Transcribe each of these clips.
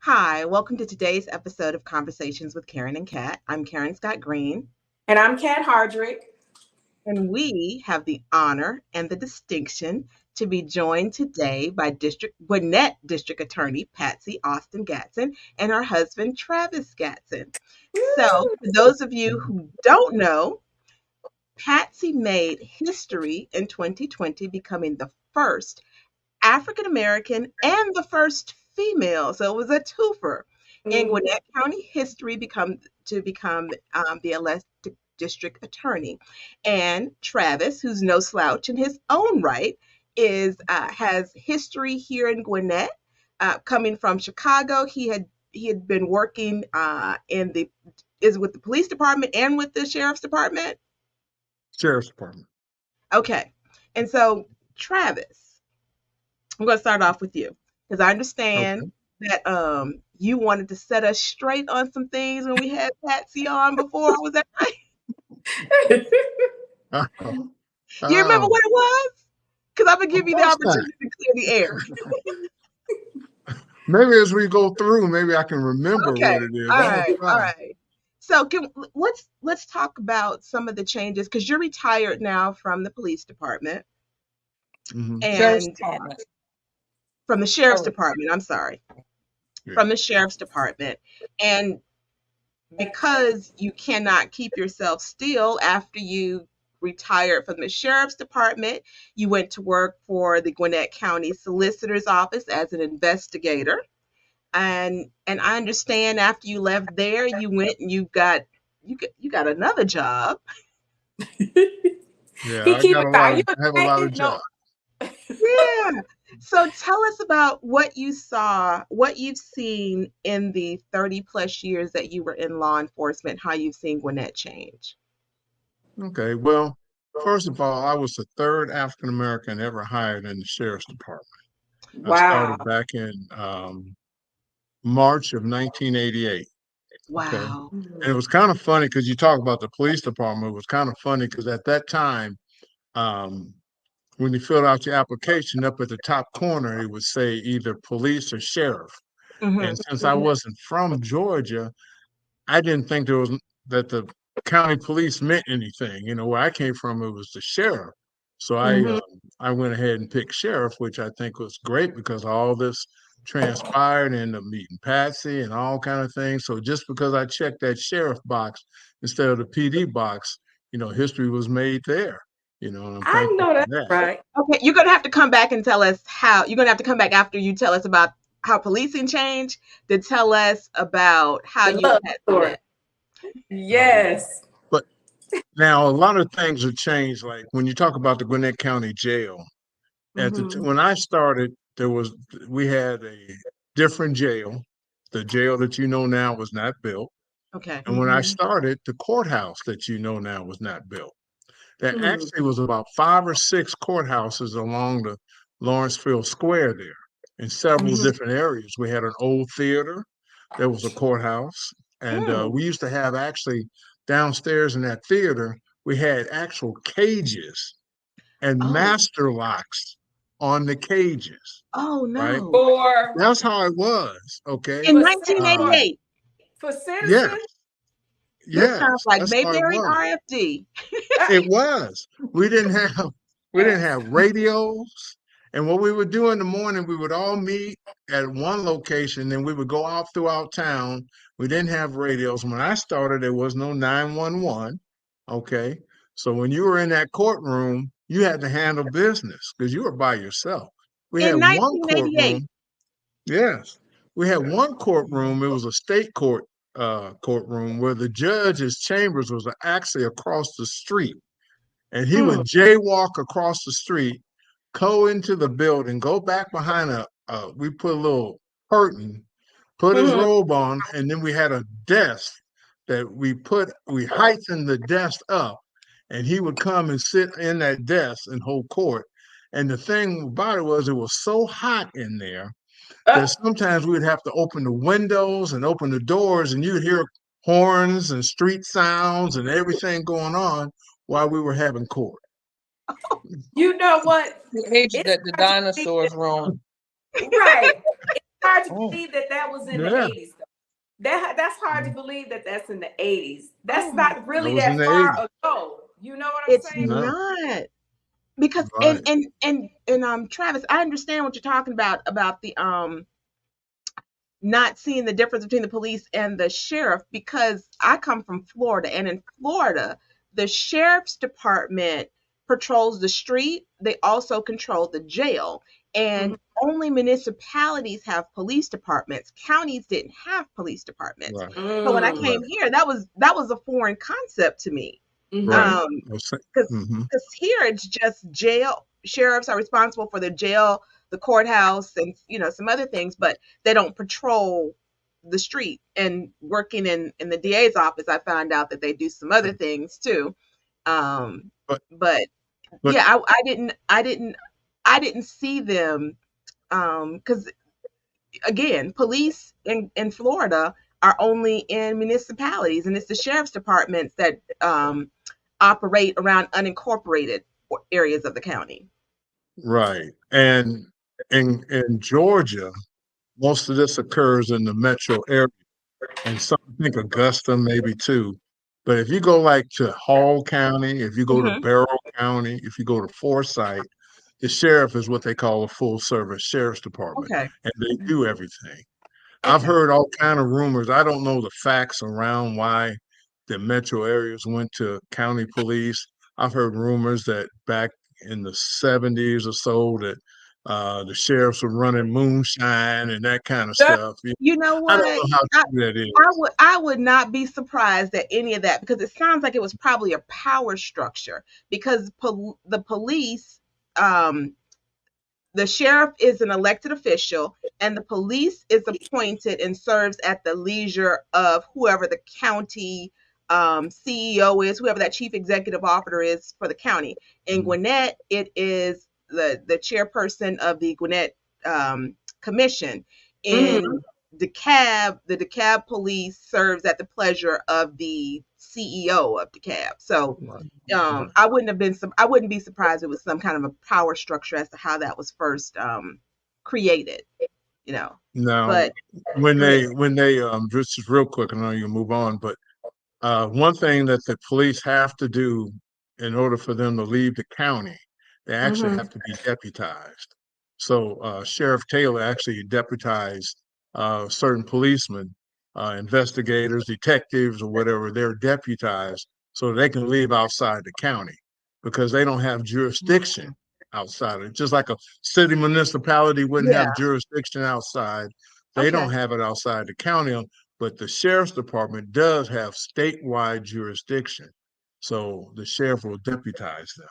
Hi, welcome to today's episode of Conversations with Karen and Kat. I'm Karen Scott Green. And I'm Kat Hardrick. And we have the honor and the distinction to be joined today by Gwinnett District Attorney Patsy Austin-Gatson and her husband Travis Gatson. So, for those of you who don't know, Patsy made history in 2020, becoming the first African American and the first female. So it was a twofer in Gwinnett County history to become the elected district attorney. And Travis, who's no slouch in his own right, has history here in Gwinnett. Coming from Chicago, he had been working with the police department and with the sheriff's department. Sheriff's Department. Okay, and so Travis, I'm going to start off with you because I understand that you wanted to set us straight on some things when we had Patsy on before. Was that right? You remember what it was? Because I'm going to give you the opportunity to clear the air. Maybe as we go through, maybe I can remember what it is. All right. So let's talk about some of the changes because you're retired now from the police department. Mm-hmm. And from the sheriff's department, I'm sorry. Yeah. From the sheriff's department. And because you cannot keep yourself still after you retired from the sheriff's department, you went to work for the Gwinnett County Solicitor's Office as an investigator. And I understand after you left there, you went and you got another job. Yeah, I have a lot of jobs. Yeah. So tell us about what you saw, what you've seen in the 30 plus years that you were in law enforcement, how you've seen Gwinnett change. Okay. Well, first of all, I was the third African American ever hired in the sheriff's department. Wow. I started back in March of 1988. Wow. Okay? And it was kind of funny because you talk about the police department. It was kind of funny because at that time, when you filled out your application, up at the top corner, it would say either police or sheriff. Mm-hmm. And since I wasn't from Georgia, I didn't think that the county police meant anything. You know, where I came from, it was the sheriff. So I went ahead and picked sheriff, which I think was great because all this transpired in the meeting Patsy and all kind of things. So just because I checked that sheriff box instead of the PD box, you know, history was made there. You know, I know that's right. Okay, you're gonna have to come back and tell us how. You're gonna have to come back after you tell us about how policing changed to tell us about how you had that. Yes. But now a lot of things have changed. Like when you talk about the Gwinnett County Jail, when I started, we had a different jail. The jail that you know now was not built. Okay. And when I started, the courthouse that you know now was not built. There actually was about 5 or 6 courthouses along the Lawrenceville Square there in several different areas. We had an old theater. There was a courthouse. And we used to have actually downstairs in that theater, we had actual cages and master locks on the cages. Oh, no. Right? That's how it was. Okay. In 1988. For citizens? Yes. This sounds like Mayberry RFD. It was. We didn't have radios. And what we would do in the morning, we would all meet at one location, and we would go out throughout town. We didn't have radios. When I started, there was no 911. Okay. So when you were in that courtroom, you had to handle business because you were by yourself. We had one courtroom. Yes. We had one courtroom. It was a state courtroom where the judge's chambers was actually across the street. And he would jaywalk across the street, go into the building, go back behind we put a little curtain, put his robe on, and then we had a desk that we heightened the desk up, and he would come and sit in that desk and hold court. And the thing about it was so hot in there that sometimes we would have to open the windows and open the doors, and you'd hear horns and street sounds and everything going on while we were having court. You know what? The dinosaurs roam. Right. hard to Oh, believe that that was in the yeah, 80s, though. That's hard to believe that that's in the 80s. Oh That's my, not that really was in that the far 80s. ago. You know what I'm it's saying? No, not. Because right, Travis, I understand what you're talking about the not seeing the difference between the police and the sheriff, because I come from Florida, and in Florida, the sheriff's department patrols the street. They also control the jail, Mhm. and only municipalities have police departments. Counties didn't have police departments. right, So when I Mm. came right, here, that was a foreign concept to me. right. Mhm. Um, because Mm-hmm. here it's just jail. Sheriffs are responsible for the jail, the courthouse, and some other things, but they don't patrol the street. And working in the DA's office, I found out that they do some other things too. Um, But but but yeah, I didn't see them, because again, police in Florida are only in municipalities, and it's the sheriff's departments that operate around unincorporated areas of the county. right, and in Georgia, most of this occurs in the metro area, and some think Augusta maybe too. But if you go like to Hall County, if you go to Hmm. Barrow County, if you go to Forsyth, the sheriff is what they call a full service sheriff's department, Okay. and they do everything. I've Okay. heard all kind of rumors. I don't know the facts around why the metro areas went to county police. I've heard rumors that back in the 70s or so that the sheriffs were running moonshine and that kind of stuff. You know I don't what? know how I, true that I is. would I would not be surprised at any of that, because it sounds like it was probably a power structure, because the police, um, the sheriff is an elected official, and the police is appointed and serves at the leisure of whoever the county CEO is, whoever that chief executive officer is for the county. In Mhm. Gwinnett, it is the chairperson of the Gwinnett Commission. In Mhm. DeKalb, the DeKalb police serves at the pleasure of the CEO of DeKalb. So Right, right. I wouldn't be surprised if it was some kind of a power structure as to how that was first created, you know. Now, But go ahead. when they just real quick, I know you can move on, but one thing that the police have to do in order for them to leave the county, they actually Mhm. have to be deputized. So Sheriff Taylor actually deputized certain policemen, investigators, detectives, or whatever. They're deputized so they can leave outside the county because they don't have jurisdiction outside of it. Just like a city municipality wouldn't Yeah. have jurisdiction outside, they Okay. don't have it outside the county, but the sheriff's department does have statewide jurisdiction. So the sheriff will deputize them.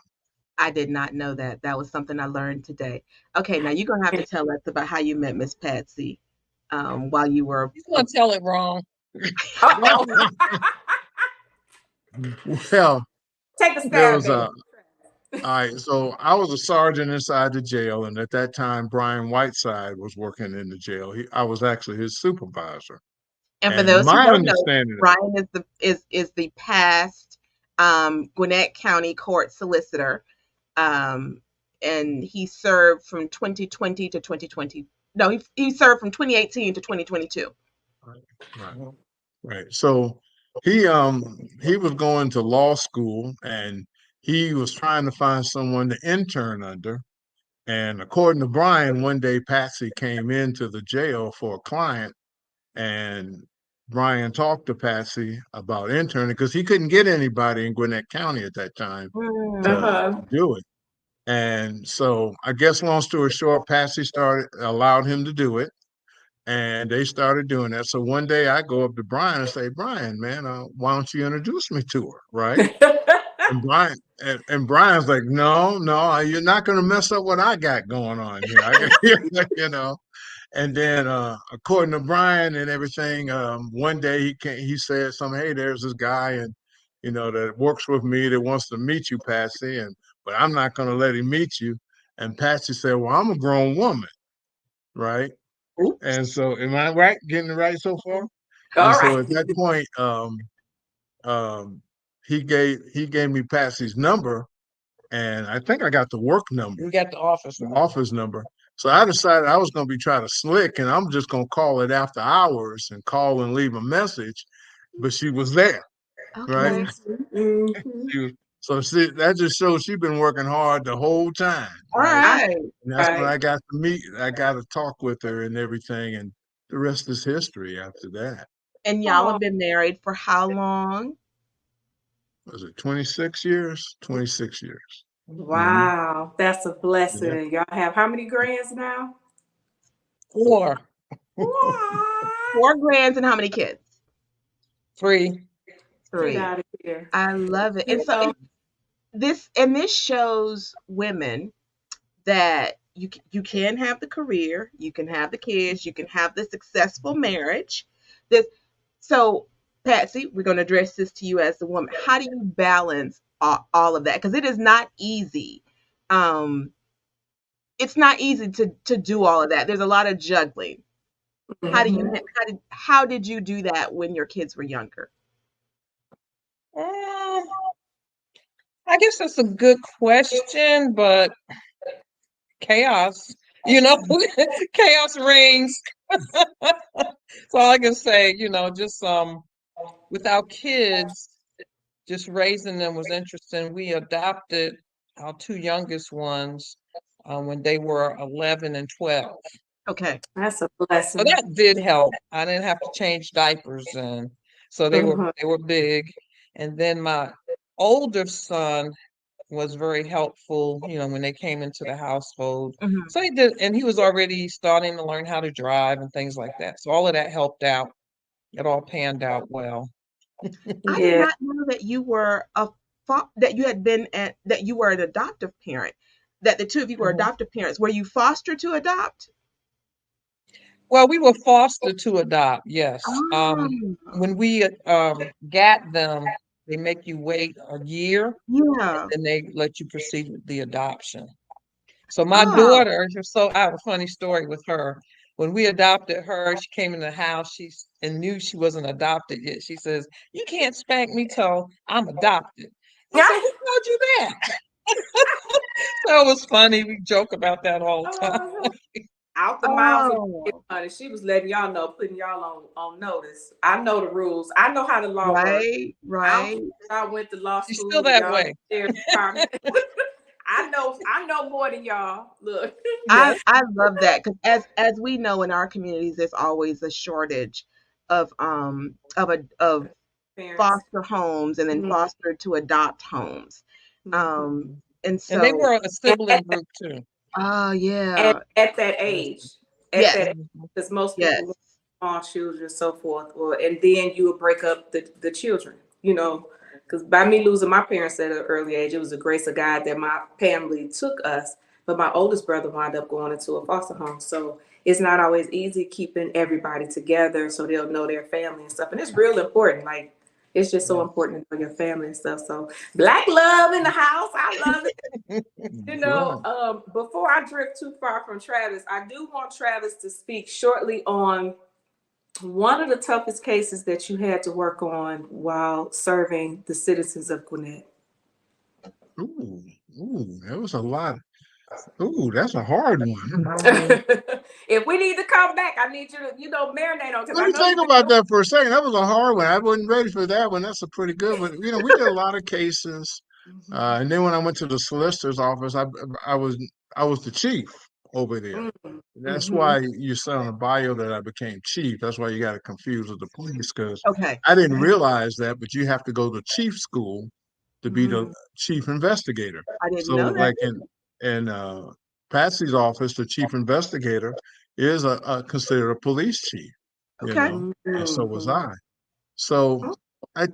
I did not know that. That was something I learned today. Okay, now you're gonna have to tell us about how you met Miss Patsy while you were. He's gonna tell it wrong. Uh-oh. Well, Take a there stab was at a it. all right, so I was a sergeant inside the jail, and at that time, Brian Whiteside was working in the jail. I was actually his supervisor. And for And those who my don't know, understanding, Brian is the past Gwinnett County Court solicitor, um, and he served from 2020 to 2020. No, he served from 2018 to 2022. right, right, right. So he was going to law school, and he was trying to find someone to intern under. And according to Brian, one day Patsy came into the jail for a client, and Brian talked to Patsy about interning because he couldn't get anybody in Gwinnett County at that time to Uh-huh. do it. And so I guess long story short, Patsy allowed him to do it, and they started doing that. So one day I go up to Brian and say, Brian, man, why don't you introduce me to her, right? And Brian's like, no, no, you're not going to mess up what I got going on here. I got, you know. And then, according to Brian and everything, one day he said something. Hey, there's this guy, and that works with me that wants to meet you, Patsy, but I'm not going to let him meet you. And Patsy said, well, I'm a grown woman, right? And Oops. so, am I right? Getting it right so far? And All so right. at that point, um, he gave me Patsy's number, and I think I got the work number, You got the office the number. office number. So I decided I was going to be trying to slick, and I'm just going to call it after hours and call and leave a message. But she was there, right? Okay. Mm-hmm. That just shows she's been working hard the whole time, All right? I right. And that's when right. I got to meet, I got to talk with her and everything, and the rest is history after that. And y'all Oh, have been married for how long? Was it 26 years? 26 years. Hmm. wow, that's a Yeah. blessing. Y'all have how many grands now? 4, What? 4 grands and how many kids? 3. Get 3. out of here. I love it. And You so know, this shows women that you can have the career, you can have the kids, you can have the successful marriage. This so Patsy, we're going to address this to you as a woman. How do you balance all of that? Because it is not easy. Um, it's not easy to do all of that. There's a lot of juggling. mhm. How did you do that when your kids were younger? Mm, I guess that's a good question, but chaos, you know, chaos reigns. So all I can say, just with our kids, just raising them was interesting. We adopted our 2 youngest ones when they were 11 and 12. Okay. That's a So blessing. that did help. I didn't have to change diapers, and so they were Mhm. they were big. And then my older son was very helpful, when they came into the household. Mhm. So he did, and he was already starting to learn how to drive and things like that. So all of that helped out. It all panned out well. I did Yeah. not know that you were that you had been that you were an adoptive parent. That the two of you were Mhm. adoptive parents. Were you foster to adopt? Well, we were fostered to adopt, yes. Oh, When we got them, they make you wait a year, and yeah. then they let you proceed with the adoption. So my Oh, daughter, I have a funny story with her. When we adopted her, she came in the house, and knew she wasn't adopted yet. She says, "You can't spank me till I'm adopted." I said, "Who told you that?" So it was funny. We joke about that all the time. Out the mouths of oh, honey. She was letting y'all know, putting y'all on notice. I know the rules. I know how the law works. right, I don't right. care if y'all went to law She's still school and that y'all way. sheriff's department. I know more than y'all. Look. I Yes. I love that because as we know in our communities, there's always a shortage of Parents. foster homes and then Mhm. foster to adopt homes. Mhm. Um, and And they so, were a sibling group too. oh At yeah, that age, at yes, that age, Mhm. because most yes. people want small children and so forth, and then you would break up the children, because by me losing my parents at an early age, it was a grace of God that my family took us, but my oldest brother wound up going into a foster home, so it's not always easy keeping everybody together so they'll know their family and stuff, and it's real important, like. It's just so important to know your family and stuff. So black love in the house. I love it. Good. Before I drift too far from Travis, I do want Travis to speak shortly on one of the toughest cases that you had to work on while serving the citizens of Gwinnett. Ooh, that was a lot. Ooh, that's a hard one. If we need to come back, I need you to, marinate on because Let I me know think you've been about doing. that for a second. That was a hard one. I wasn't ready for that one. That's a pretty good one. We did a lot of cases, and then when I went to the solicitor's office, I was I was the chief over there. That's Mm-hmm. why you said on the bio that I became chief. That's why you got it confused with the police because Okay, I didn't realize that, but you have to go to chief school to be the Mm-hmm. chief investigator. I didn't So, know that. like in Patsy's office, the chief investigator is a considered a police chief, Okay, and so was Mm-hmm. I. So I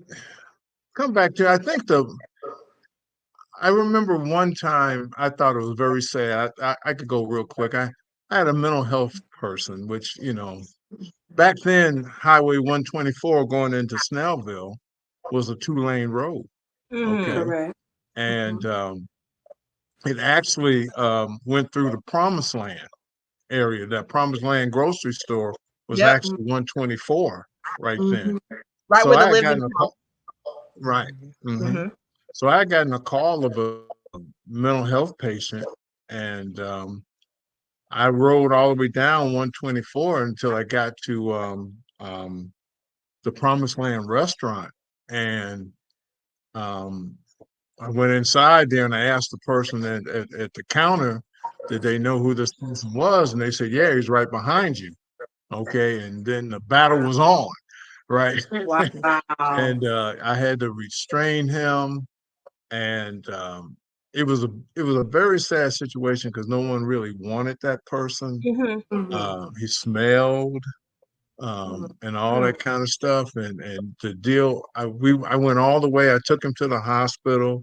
come back to I think I remember one time I thought it was very sad. I could go real quick. I had a mental health person, which, back then, Highway 124 going into Snellville was a 2-lane road. Okay. hmm, Correct. And it actually went through the Promised Land area. That Promised Land grocery store was yep, actually 124 right then. Mm-hmm. right So where the I had living gotten a house. call. Right. Hmm. Hmm. So I had gotten a call of a mental health patient, and I rode all the way down 124 until I got to the Promised Land restaurant. And um, I went inside there and I asked the person at the counter, did they know who this person was? And they said, yeah, he's right behind you. Okay. And then the battle was on, right? Wow. And I had to restrain him. And it was a very sad situation because no one really wanted that person. Hmm. He smelled Mhm. and all that kind of stuff. And the deal, I went all the way. I took him to the hospital.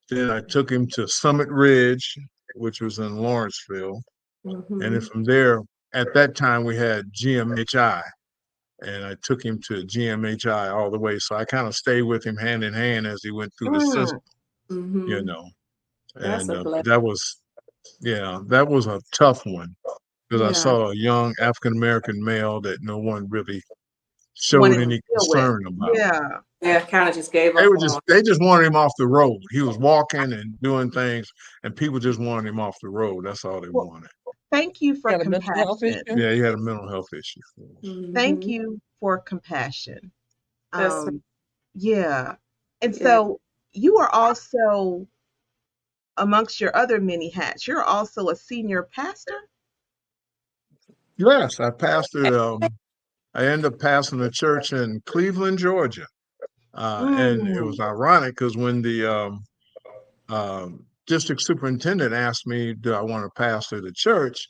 Then I took him to Summit Ridge, which was in Lawrenceville. And then Mhm. from there, at that time, we had GMHI. And I took him to GMHI all the way. So I kind of stayed with him hand in hand as he went through the system, Mm. you Mhm. know. That's And a blessing. that was a tough one because I Yeah. saw a young African American male that no one really showed Wanted to any deal with. concern about. Yeah. Yeah, kind of just gave up on. They just wanted him off the road. He was walking and doing things, and people just wanted him off the road. That's all they Well, wanted. thank you for Got a mental health compassion. issue? Yeah, he had a mental health issue. Thank Mhm. you for compassion. That's Um, yeah. And yeah. so you are also, amongst your other many hats, you're also a senior pastor. Yes, I pastored. I ended up pastoring a church in Cleveland, Georgia, and it was Mm. ironic because when the district superintendent asked me, "Do I want to pastor the church?"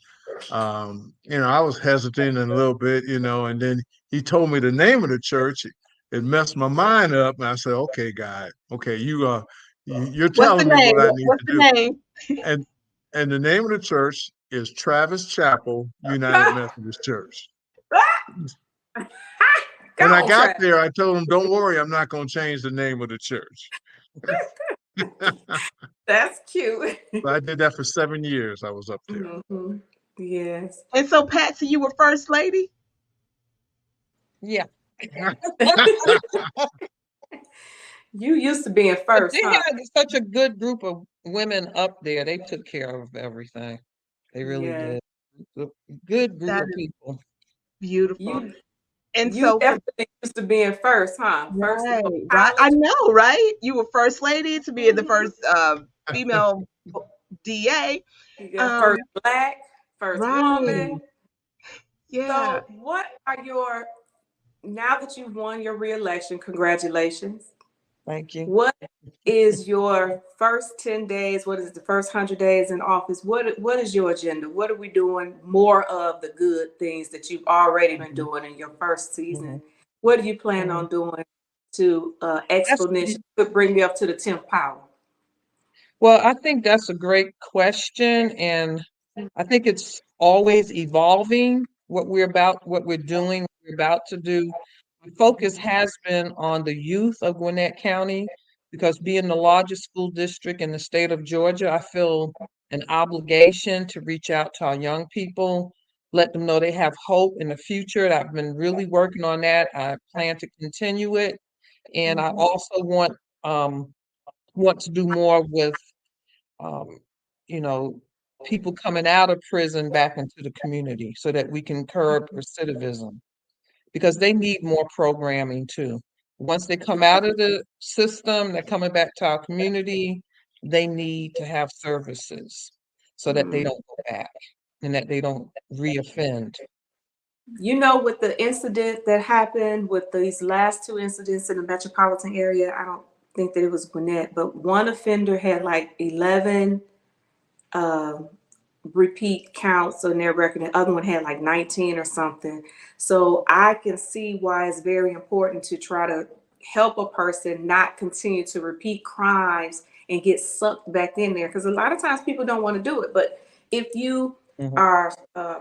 I was hesitant a little bit, and then he told me the name of the church. It messed my mind up, and I said, "Okay, God, okay, you're What's the telling me name? what I need What's to the do." name? And and the name of the church is Travis Chapel United Methodist Church. Go When I on, got Travis. there, I told him, "Don't worry, I'm not going to change the name of the church." That's cute. So I did that for 7 years. I was up there. Mhm. Yes. And so, Patsy, you were first lady. Yeah. You used to being But first, they huh? had such a good group of women up there. They took care of everything. They really Yeah. did. A good group That of is people. beautiful. You And you so, definitely used to being first, huh? First to right, go to right. I college. know, right? You were first lady to be the Mhm. first female DA. You got first Um, black, first right. woman. Yeah. So what are your now that you've won your reelection, congratulations. Thank you. What is your first 10 days? What is the first 100 days in office? What is your agenda? What are we doing more of the good things that you've already been Mhm, doing in your first season? mhm, What do you plan mhm. on doing to That's exponentially could bring me up to the 10th power? well, I think that's a great question, and I think it's always evolving what we're doing, what we're about to do. The focus has been on the youth of Gwinnett County because being the largest school district in the state of Georgia, I feel an obligation to reach out to our young people, let them know they have hope in the future. I've been really working on that. I plan to continue it. And I Mhm. also um, want to do more with um, you know, people coming out of prison back into the community so that we can curb recidivism because they need more programming too. Once they come out of the system, they're coming back to our community, they need to have services so that they Mhm. don't go back and that they don't reoffend. You know, with the incident that happened with these last two incidents in the metropolitan area, I don't think that it was Gwinnett, but one offender had like 11 um, repeat counts on their record. The other one had like 19 or something. So I can see why it's very important to try to help a person not continue to repeat crimes and get sucked back in there. Because a lot of times people don't want to do it. But if you Mhm, are,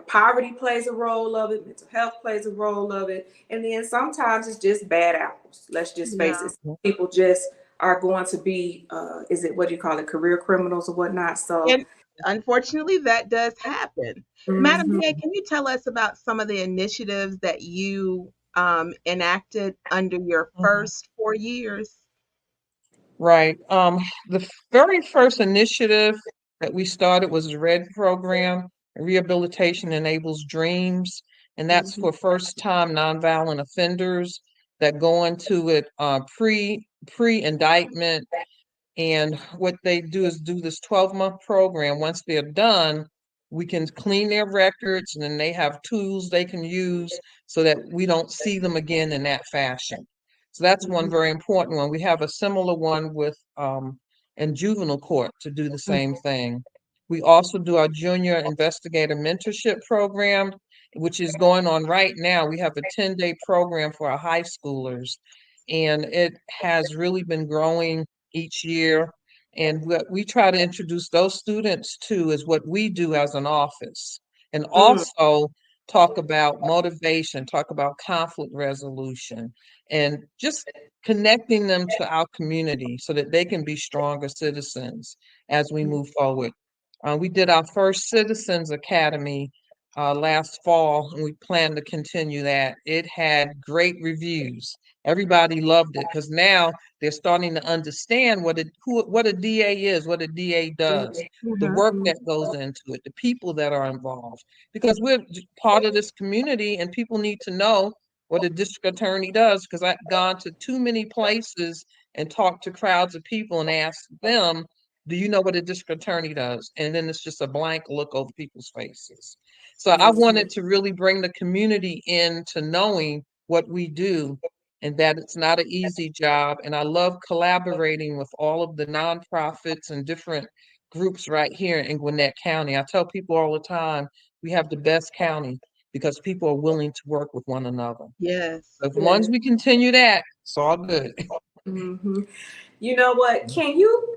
poverty plays a role of it, mental health plays a role of it. And then sometimes it's just bad apples. Let's just face Yeah. it. People just are going to be, is it what do you call it, career criminals or whatnot. So, And unfortunately, that does happen. Madam mhm. DA, can you tell us about some of the initiatives that you enacted under your mhm. first 4 years? Right. The very first initiative that we started was the RED program. Rehabilitation Enables Dreams, and that's for first-time nonviolent offenders that go into it pre-indictment. And what they do is do this 12-month program. Once they're done, we can clean their records, and then they have tools they can use so that we don't see them again in that fashion. So that's one very important one. We have a similar one with in juvenile court to do the same thing. We also do our junior investigator mentorship program, which is going on right now. We have a 10-day program for our high schoolers, and it has really been growing each year. And what we try to introduce those students to is what we do as an office, and also talk about motivation, talk about conflict resolution, and just connecting them to our community so that they can be stronger citizens as we move forward. We did our first Citizens Academy last fall, and we plan to continue that. It had great reviews. Everybody loved it because now they're starting to understand what a DA is, what a DA does, the work that goes into it, the people that are involved. Because we're part of this community, and people need to know what a district attorney does. Because I've gone to too many places and talked to crowds of people and asked them, do you know what a district attorney does? And then it's just a blank look over people's faces. So I wanted to really bring the community into knowing what we do, and that it's not an easy job. And I love collaborating with all of the nonprofits and different groups right here in Gwinnett County. I tell people all the time, we have the best county because people are willing to work with one another. Yes. So once we continue that, it's all good. You know what? Can you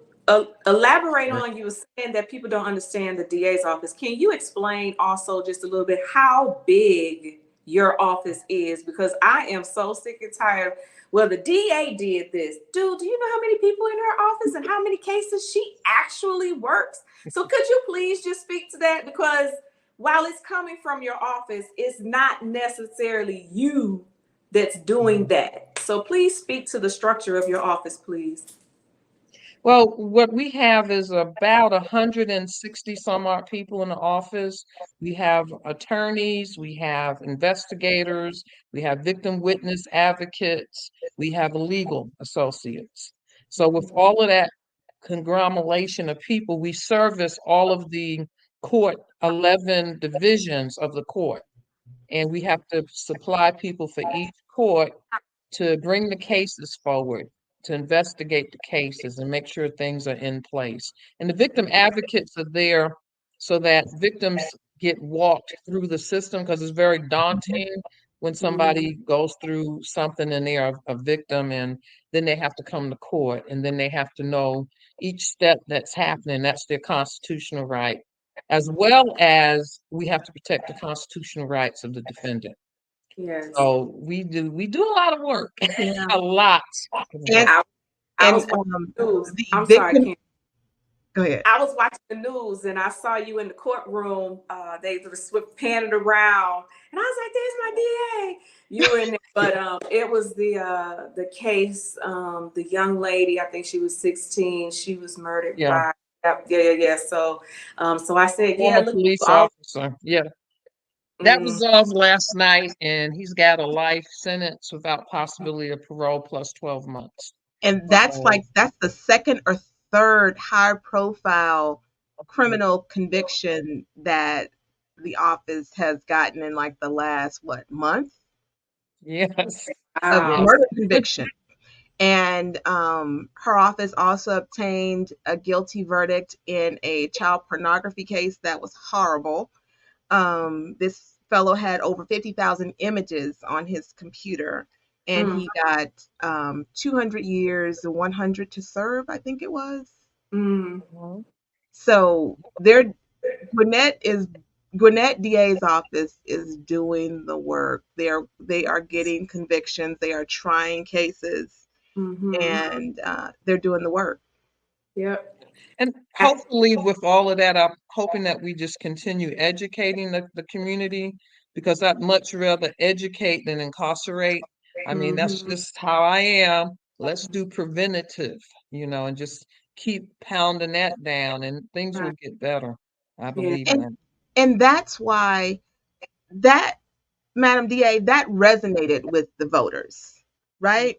elaborate on, you were saying that people don't understand the DA's office. Can you explain also just a little bit how big your office is? Because I am so sick and tired. Well, the DA did this. Dude, do you know how many people in her office and how many cases she actually works? So could you please just speak to that? Because while it's coming from your office, it's not necessarily you that's doing that. So please speak to the structure of your office, please. Well, what we have is about 160 some odd people in the office. We have attorneys, we have investigators, we have victim witness advocates, we have legal associates. So with all of that conglomeration of people, we service all of the court, 11 divisions of the court. And we have to supply people for each court to bring the cases forward, to investigate the cases and make sure things are in place. And the victim advocates are there so that victims get walked through the system, because it's very daunting when somebody goes through something and they are a victim, and then they have to come to court, and then they have to know each step that's happening. That's their constitutional right, as well as we have to protect the constitutional rights of the defendant. Yes. So we do a lot of work, Yeah. a lot. And, I was and watching the news. the I'm victim, sorry, Kim. go ahead. I was watching the news and I saw you in the courtroom. They were panning around, and I was like, "There's my DA." You were in there, but it was the case. The young lady, I think she was 16. She was murdered by. Yeah. So I said, yeah, Former look, police officer. Yeah. That was off last night, and he's got a life sentence without possibility of parole plus 12 months. And that's the second or third high profile criminal conviction that the office has gotten in like the last month Yes. of wow. murder conviction. And her office also obtained a guilty verdict in a child pornography case that was horrible. This fellow had over 50,000 images on his computer, and he got 200 years, 100 to serve, I think it was. So Gwinnett DA's office is doing the work. They are getting convictions. They are trying cases, and they're doing the work. Yep. And hopefully with all of that, I'm hoping that we just continue educating the community, because I'd much rather educate than incarcerate. I mean, that's just how I am. Let's do preventative, and just keep pounding that down, and things will get better. I believe And that. And that's why that, Madam DA, that resonated with the voters, right?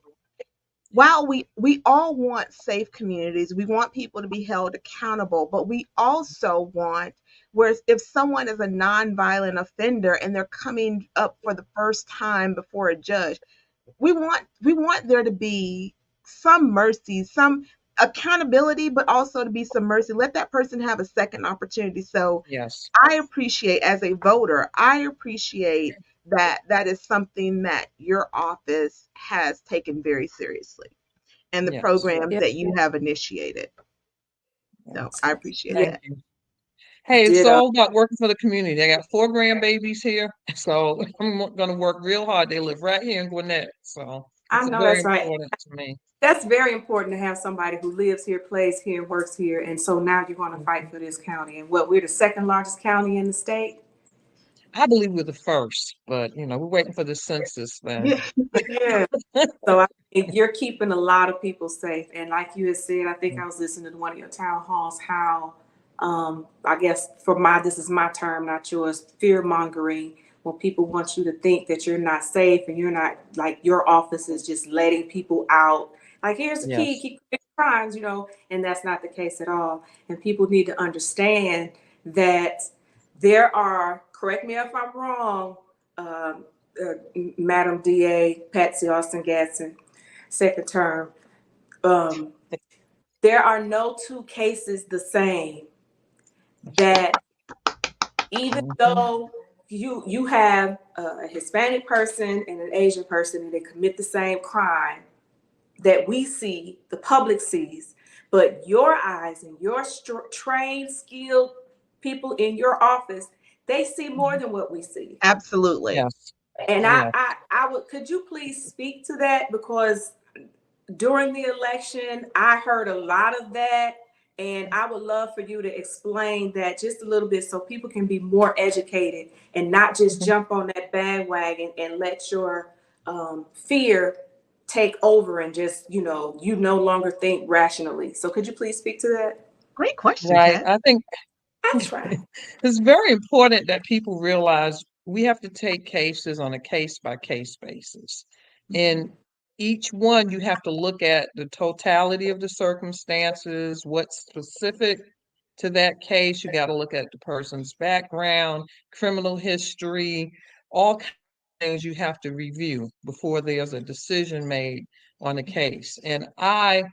While we all want safe communities, we want people to be held accountable, but we also want, whereas if someone is a nonviolent offender and they're coming up for the first time before a judge, we want there to be some mercy, some accountability, but also to be some mercy. Let that person have a second opportunity. So Yes. I appreciate, as a voter, I appreciate that that is something that your office has taken very seriously, and the Yes. programs Yeah. that you have initiated. So Yes. I appreciate Yeah. Thank that. you. Hey, it's Ditto. all about working for the community. I got 4 grandbabies here, so I'm going to work real hard. They live right here in Gwinnett, so I it's know very that's right. important to me. That's very important to have somebody who lives here, plays here, works here, and so now you're going to fight for this county. And what, we're the second largest county in the state? I believe we're the first, but we're waiting for the census then. Yeah. Yeah. So I think you're keeping a lot of people safe. And like you had said, I think I was listening to one of your town halls, how I guess this is my term, not yours, fear mongering, when people want you to think that you're not safe and you're not, like, your office is just letting people out. Like, here's the key, Yes. keep committing crimes, and that's not the case at all. And people need to understand that there are, correct me if I'm wrong, um, uh, Madam DA Patsy Austin-Gatson, second term, there are no two cases the same. That even Mhm. though you have a Hispanic person and an Asian person and they commit the same crime that we see, the public sees, but your eyes and your trained, skilled people in your office, they see more than what we see. Absolutely. Yes. And Yes. I would, could you please speak to that? Because during the election, I heard a lot of that. And I would love for you to explain that just a little bit so people can be more educated and not just Mhm. jump on that bandwagon and let your fear take over and just, you no longer think rationally. So could you please speak to that? Great question, Right. Kat. I think I try. it's very important that people realize we have to take cases on a case by case basis. And each one, you have to look at the totality of the circumstances, what's specific to that case. You got to look at the person's background, criminal history, all kinds of things you have to review before there's a decision made on a case. And I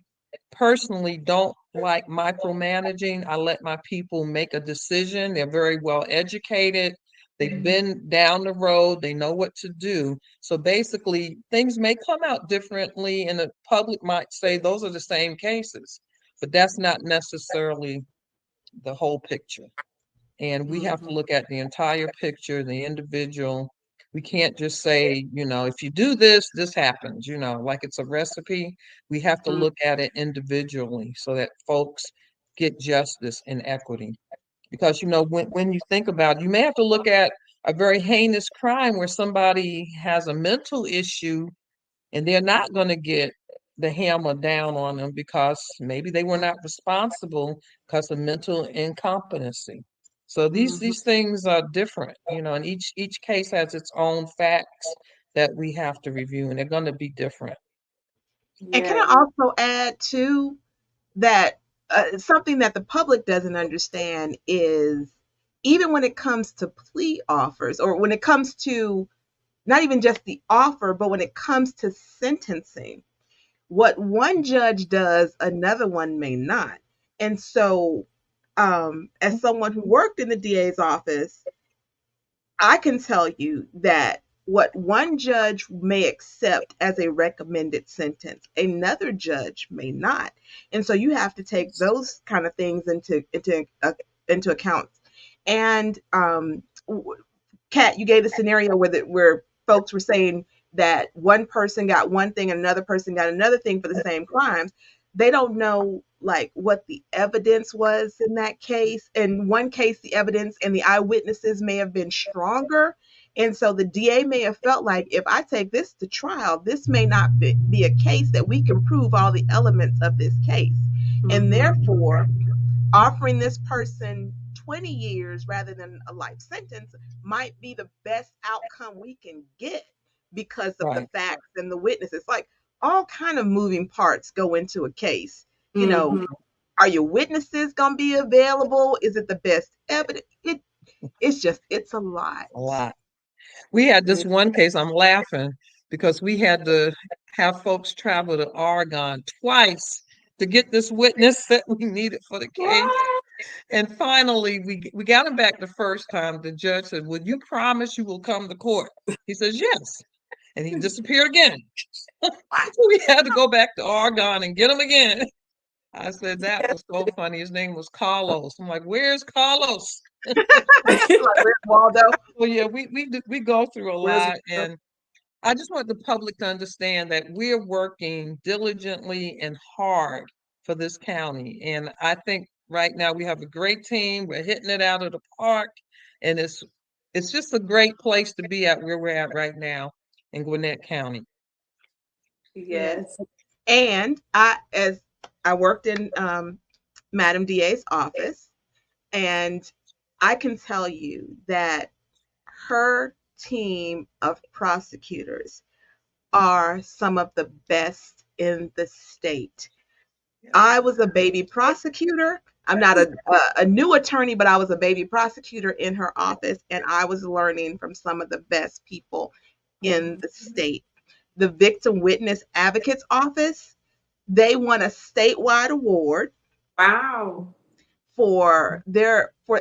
personally don't like micromanaging. I let my people make a decision. They're very well educated. They've been down the road. They know what to do. So basically, things may come out differently, and the public might say those are the same cases, but that's not necessarily the whole picture. And we have to Mhm. look at the entire picture, the individual. We can't just say, if you do this, this happens, like it's a recipe. We have to Mhm. look at it individually so that folks get justice and equity. Because, when you think about it, you may have to look at a very heinous crime where somebody has a mental issue and they're not going to get the hammer down on them because maybe they were not responsible because of mental incompetency. So Mhm. these things are different, and each case has its own facts that we have to review, and they're going to be different. And can Yeah. I also add too that something that the public doesn't understand is, even when it comes to plea offers, or when it comes to not even just the offer, but when it comes to sentencing, what one judge does, another one may not. And so, as someone who worked in the DA's office, I can tell you that what one judge may accept as a recommended sentence, another judge may not. And so you have to take those kind of things into account. And Kat, you gave a scenario where folks were saying that one person got one thing and another person got another thing for the same crimes. They don't know, like, what the evidence was in that case. In one case, the evidence and the eyewitnesses may have been stronger. And so the DA may have felt like, if I take this to trial, this may not be a case that we can prove all the elements of this case. And Mhm. therefore, offering this person 20 years rather than a life sentence might be the best outcome we can get because of the Right. facts and the witnesses. Like all kind of moving parts go into a case. You know, Mhm. are your witnesses going to be available? Is it the best evidence? It's a lot. A lot. We had this one case, I'm laughing because we had to have folks travel to Oregon twice to get this witness that we needed for the case. What? And finally, we got him back the first time. The judge said, "Would you promise you will come to court?" He says, "Yes." And he disappeared again. So we had to go back to Oregon and get him again. I said, that was so funny. His name was Carlos. I'm like, "Where's Carlos?" Like, where's Waldo? Well, yeah, we go through a Where's lot, and I just want the public to understand that we're working diligently and hard for this county. And I think right now we have a great team. We're hitting it out of the park, and it's just a great place to be at where we're at right now in Gwinnett County. Yes. Yes. And I worked in Madam DA's office, and I can tell you that her team of prosecutors are some of the best in the state. I was a baby prosecutor. I'm not a new attorney, but I was a baby prosecutor in her office, and I was learning from some of the best people in the state. The Victim Witness Advocates Office, they won a statewide award Wow. for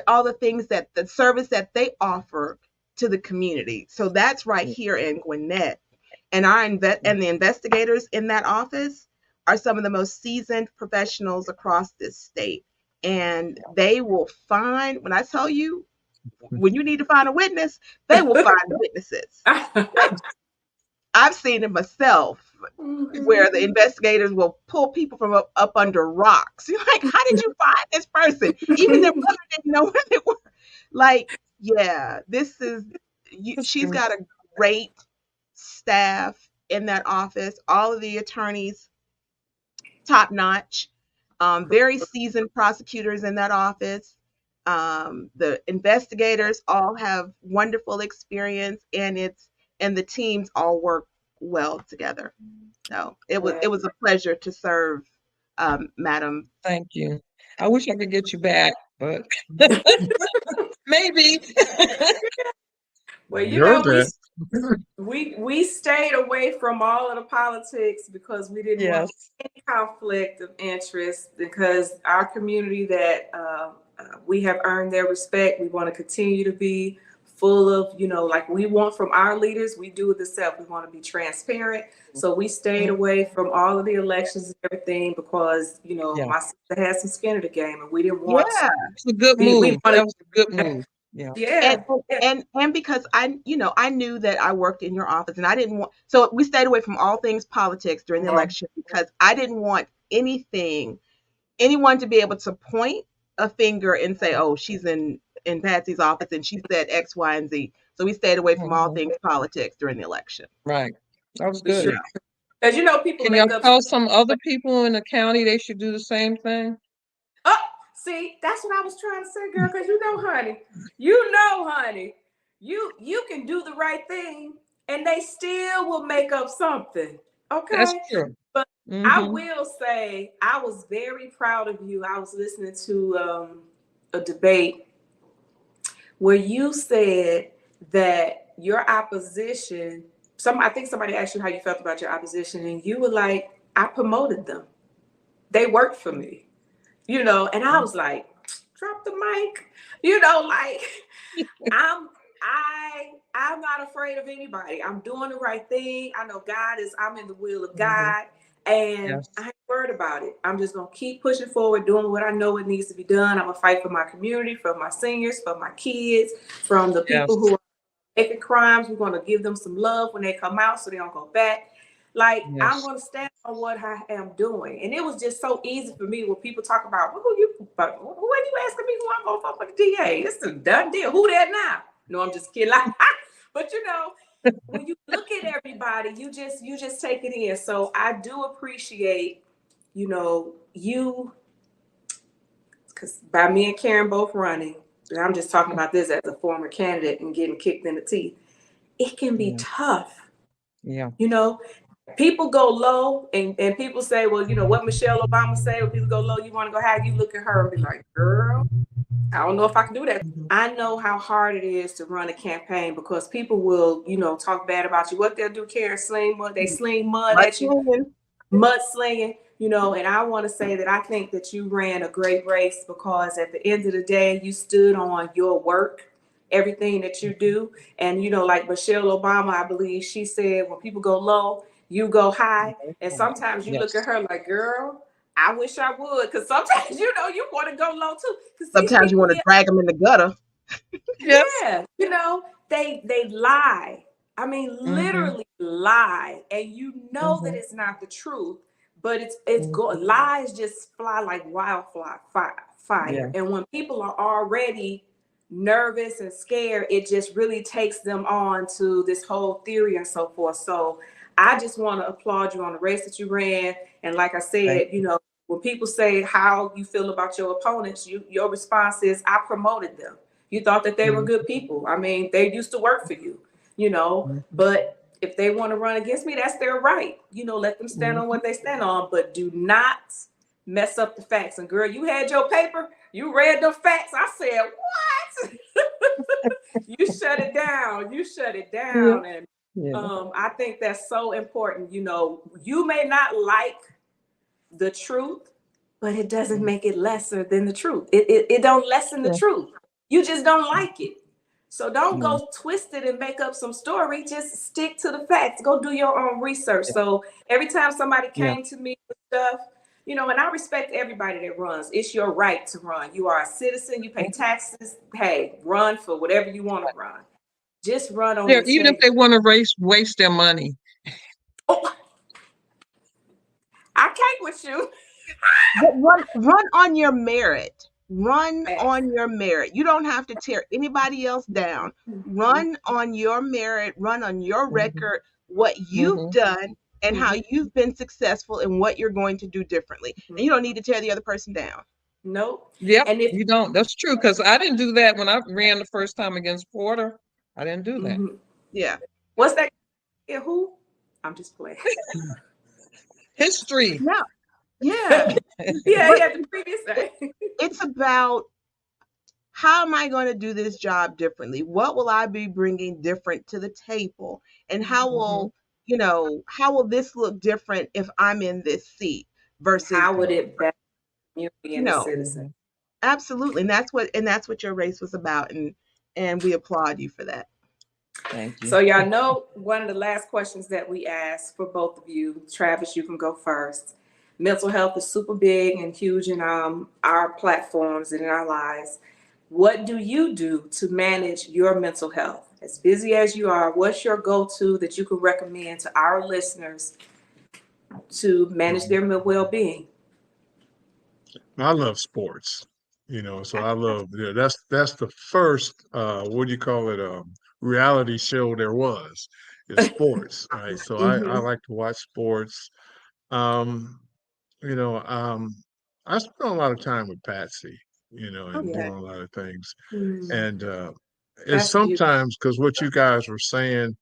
all the things that the service that they offer to the community. So that's right here in Gwinnett. And the investigators in that office are some of the most seasoned professionals across this state. And they will find, when I tell you, when you need to find a witness, they will find witnesses. I've seen it myself where the investigators will pull people from up under rocks. You're like, how did you find this person? Even their mother didn't know where they were. Like, yeah, she's got a great staff in that office. All of the attorneys, top notch, very seasoned prosecutors in that office. The investigators all have wonderful experience, and the teams all work well together. So it was a pleasure to serve, Madam. Thank you. I wish I could get you back, but maybe. Well, you You're know, that. we stayed away from all of the politics because we didn't want Yes. any conflict of interest, because our community that we have earned their respect. We want to continue to be full of, like we want from our leaders, we do it ourselves. We want to be transparent. So we stayed away from all of the elections and everything because, Yeah. my sister had some skin in the game and we didn't Yeah, want It's a good we move. wanted That was a good move. Yeah. yeah. and because I knew that I worked in your office, and I didn't want, so we stayed away from all things politics during the election because I didn't want anyone to be able to point a finger and say, oh, she's in Patsy's office and she said X, Y, and Z. So we stayed away from all things politics during the election. Right. That was For good. sure. Because people Can make y'all up. tell some other people in the county they should do the same thing? Oh, see, that's what I was trying to say, girl. Because honey, you can do the right thing, and they still will make up something. Okay. That's true. But I Mhm. will say I was very proud of you. I was listening to a debate where you said that your opposition. I think somebody asked you how you felt about your opposition, and you were like, "I promoted them. They worked for me." And I was like, drop the mic, like I'm not afraid of anybody. I'm doing the right thing. I know I'm in the will of God, and Yes. I ain't worried about it. I'm just gonna keep pushing forward, doing what I know it needs to be done. I'm gonna fight for my community, for my seniors, for my kids, from the Yes. people who are making crimes. We're gonna give them some love when they come out so they don't go back. Like, Yes. I'm going to stand on what I am doing. And it was just so easy for me when people talk about, who are you asking me who I'm going to vote for the DA? It's a done deal. Who that now? No, I'm just kidding. But when you look at everybody, you just take it in. So I do appreciate, you, because by me and Karen both running, and I'm just talking about this as a former candidate and getting kicked in the teeth. It can be tough. Yeah. You know, people go low and people say, well, you know, what Michelle Obama say, when people go low, you want to go high. You look at her and be like, girl, I don't know if I can do that. I know how hard it is to run a campaign because people will, you know, talk bad about you. What they'll do, Karen, sling mud. They sling mud at you, mud slinging, you know. And I want to say that I think that you ran a great race because at the end of the day, you stood on your work, everything that you do. And, you know, like Michelle Obama, I believe she said, when people go low, you go high. And sometimes you look at her like, girl, I wish I would, because sometimes, you know, you want to go low too. Because these Sometimes you people, want to drag them in the gutter. Yes. yeah, you know, they lie. I mean, literally lie, and you know that it's not the truth, but lies just fly like wildfire, fire. Yeah. And when people are already nervous and scared, it just really takes them on to this whole theory and so forth. So I just want to applaud you on the race that you ran, and like I said, you know, when people say how you feel about your opponents, your response is, I promoted them. You thought that they were good people. I mean, they used to work for you, you know, but if they want to run against me, that's their right. You know, let them stand on what they stand on, but do not mess up the facts. And girl, you had your paper, you read the facts. I said, what? You shut it down. You shut it down. And I think that's so important. You know, you may not like the truth, but it doesn't make it lesser than the truth. It don't lessen the truth. You just don't like it. So don't go twist it and make up some story. Just stick to the facts. Go do your own research. So every time somebody came to me with stuff, you know, and I respect everybody that runs. It's your right to run. You are a citizen. You pay taxes. Hey, run for whatever you want to run. Just run on Even if they want to waste their money. Oh, I can't with you. Run on your merit. Run on your merit. You don't have to tear anybody else down. Run on your merit. Run on your record, what you've done and how you've been successful and what you're going to do differently. And you don't need to tear the other person down. Nope. Yep. And if you don't, that's true. Because I didn't do that when I ran the first time against Porter. I didn't do that. Yeah. What's that? Yeah, who? I'm just playing. History. Yeah. Yeah. Yeah, the previous day. It's about, how am I going to do this job differently? What will I be bringing different to the table? And how will, you know, how will this look different if I'm in this seat versus how would it benefit you being a No. citizen? Absolutely. And that's what your race was about. And we applaud you for that. Thank you. So y'all know one of the last questions that we asked for both of you. Travis, you can go first. Mental health is super big and huge in our platforms and in our lives. What do you do to manage your mental health? As busy as you are, what's your go-to that you could recommend to our listeners to manage their well-being? I love sports, you know, so I love, that's the first, what do you call it, reality show there was, is sports, right? So I like to watch sports. Um, you know, I spend a lot of time with Patsy, you know, and doing a lot of things. And it's sometimes, because what you guys were saying,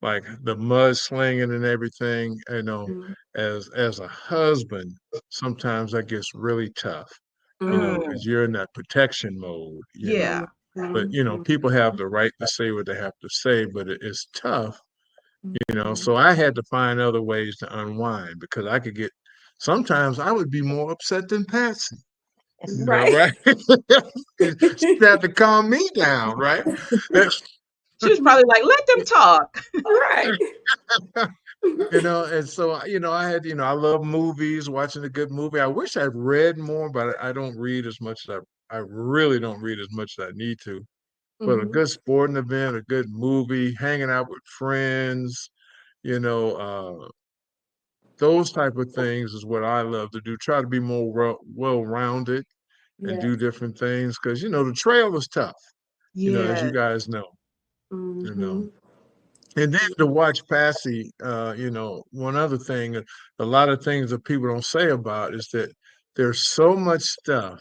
like the mud slinging and everything, you know, as a husband, sometimes that gets really tough, you know, because you're in that protection mode, you know. But, you know, people have the right to say what they have to say, but it's tough, you know. So I had to find other ways to unwind, because I could get, sometimes I would be more upset than Patsy. You know, right? She had to calm me down, right? She was probably like, let them talk. Right. You know, and so, you know, I had, you know, I love movies, watching a good movie. I wish I'd read more, but I don't read as much as I really don't read as much as I need to. But a good sporting event, a good movie, hanging out with friends, you know, those type of things is what I love to do. Try to be more well-rounded and do different things, because, you know, the trail is tough, you know, as you guys know, you know. And then to watch Patsy, you know, one other thing, a lot of things that people don't say about is that there's so much stuff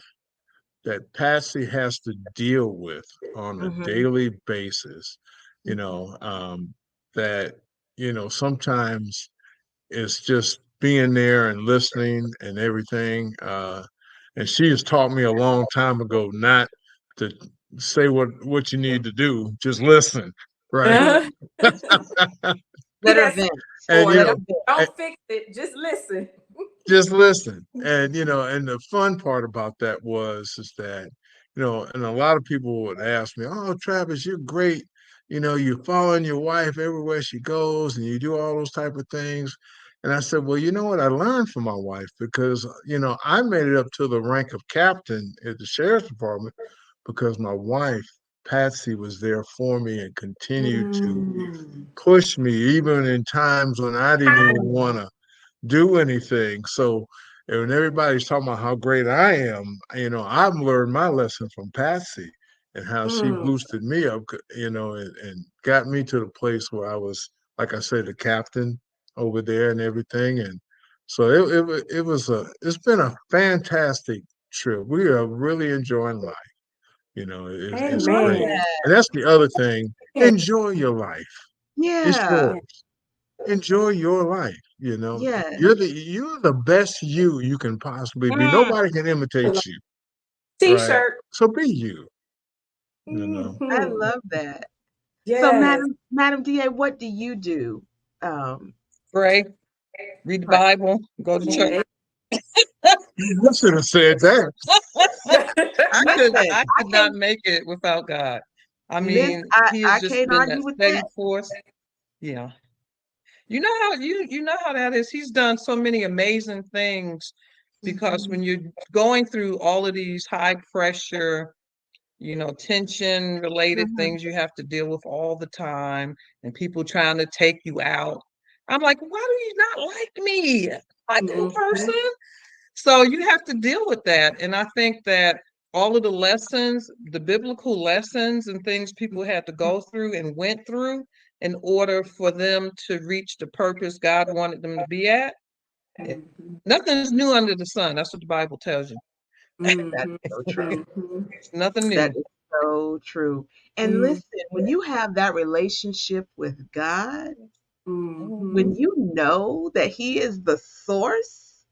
that Patsy has to deal with on a Mhm. daily basis, you know, that, sometimes it's just being there and listening and everything. And she has taught me a long time ago not to say what you need to do, just listen, right? Uh-huh. Let See her that vent. And sword. Let her Don't, vent. don't fix it. Just listen. just listen. And and the fun part about that is that, and a lot of people would ask me, "Oh, Travis, you're great, you're following your wife everywhere she goes and you do all those type of things." And I said, "Well, you know what I learned from my wife, because I made it up to the rank of captain at the sheriff's department because my wife Patsy was there for me and continued to Mm. push me even in times when I didn't even want to do anything." So, and when everybody's talking about how great I am, I've learned my lesson from Patsy and how she Mm. boosted me up, and got me to the place where I was, like I said, the captain over there and everything. And so it's been a fantastic trip. We are really enjoying life. It's Love great. Amen. that. And that's the other thing. Enjoy your life. It's Yeah. yours. Enjoy your life. Yes. You're the best you can possibly be. Mm, Nobody can imitate you, right? T-shirt. So be you. you know I Mhm. love that. So, Yes. Madam DA, what do you do? Um, Pray, read the pray. Bible, go to church. Hey. you should have said that. Listen, I I could not can't. make it without God. I Listen, mean, I, He has I just can't been argue that with steady that. force. Yeah. You know how that is. He's done so many amazing things, because Mhm. when you're going through all of these high pressure, tension related Mhm. things you have to deal with all the time, and people trying to take you out. I'm like, why do you not like me? Like in Mhm. person? So you have to deal with that. And I think that all of the lessons, the biblical lessons and things people had to go through and went through in order for them to reach the purpose God wanted them to be at. eh, Mhm. Nothing's new under the sun. That's what the Bible tells you. That's Mhm. so true. Mhm. It's nothing That new. is so true. And Mhm. listen, when you have that relationship with God, when Mhm. you know that He is the source,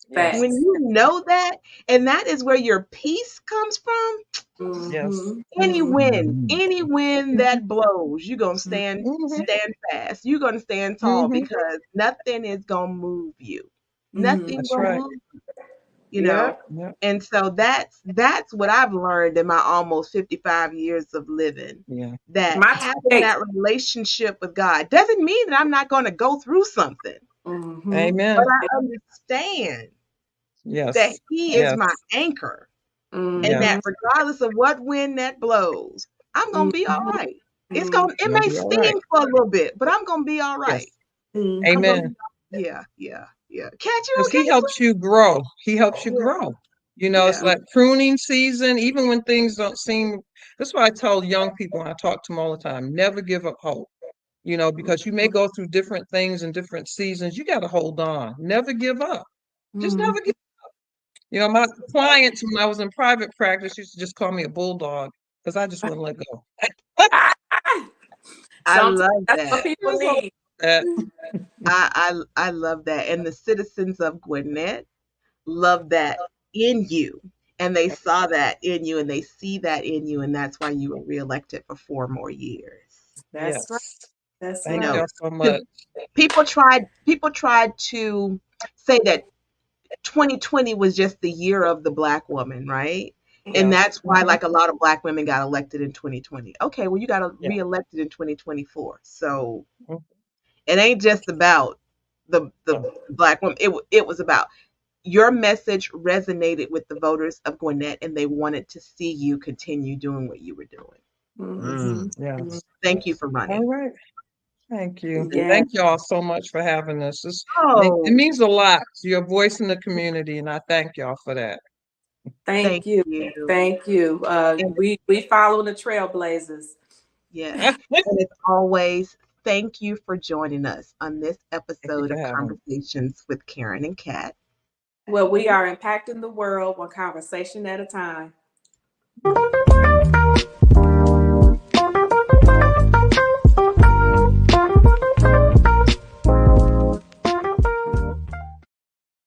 Yes. when Facts. you know that, and that is where your peace comes from, Yes. Mhm. any Mhm. wind, Mhm. any wind that blows, you're gonna stand Hmm. stand fast. You're gonna stand tall Hmm. because nothing is gonna move you. Mhm. Nothing That's gonna right. move, you know. Yep. Yep. And so that's what I've learned in my almost 55 years of living. Yeah. That My having 28. that relationship with God doesn't mean that I'm not going to go through something, Mhm. but Amen. I understand that Yes. He is my Yes. anchor, and Yes. that Mhm. regardless of what wind that blows, I'm gonna be all Mhm. right. Mhm. It You'll may be all right. sting for a little bit, but I'm gonna be all Yes. right. I'm Mhm. gonna be, Amen. yeah, yeah, yeah. Cat, you Because he okay, helps you grow. He helps you sweet? grow. It's Yeah, like pruning season, even when things don't seem. That's why I tell young people, and I talk to them all the time, never give up hope. Because you may go through different things in different seasons. You got to hold on. Never give up. Just Mhm. never give. My clients, when I was in private practice, used to just call me a bulldog because I just wouldn't let go. Ah! I Sometimes love that's what that. people Just like need. that. I love that. And the citizens of Gwinnett love that in you. And they saw that in you and they see that in you. And that's why you were reelected for 4 more years. That's right. Yes. That's You Thank right. know, y'all so 'cause much. people tried to say that 2020 was just the year of the black woman, right? And Yeah. that's why Mhm. like a lot of black women got elected in 2020. Okay, well you got Yeah. reelected in 2024. So Mhm. it ain't just about the No. black woman. It was about your message resonated with the voters of Gwinnett and they wanted to see you continue doing what you were doing. Mhm. Mm. Yes. Thank you for All running. right. Thank you. And Yeah. thank y'all so much for having us. It Oh, means a lot. You're a voice in the community, and I thank y'all for that. Thank thank you. you. Thank you. And We follow the trailblazers. yes. And as always, thank you for joining us on this Thank you episode for of having me. Conversations with Karen and Kat. Well, we are impacting the world one conversation at a time. you.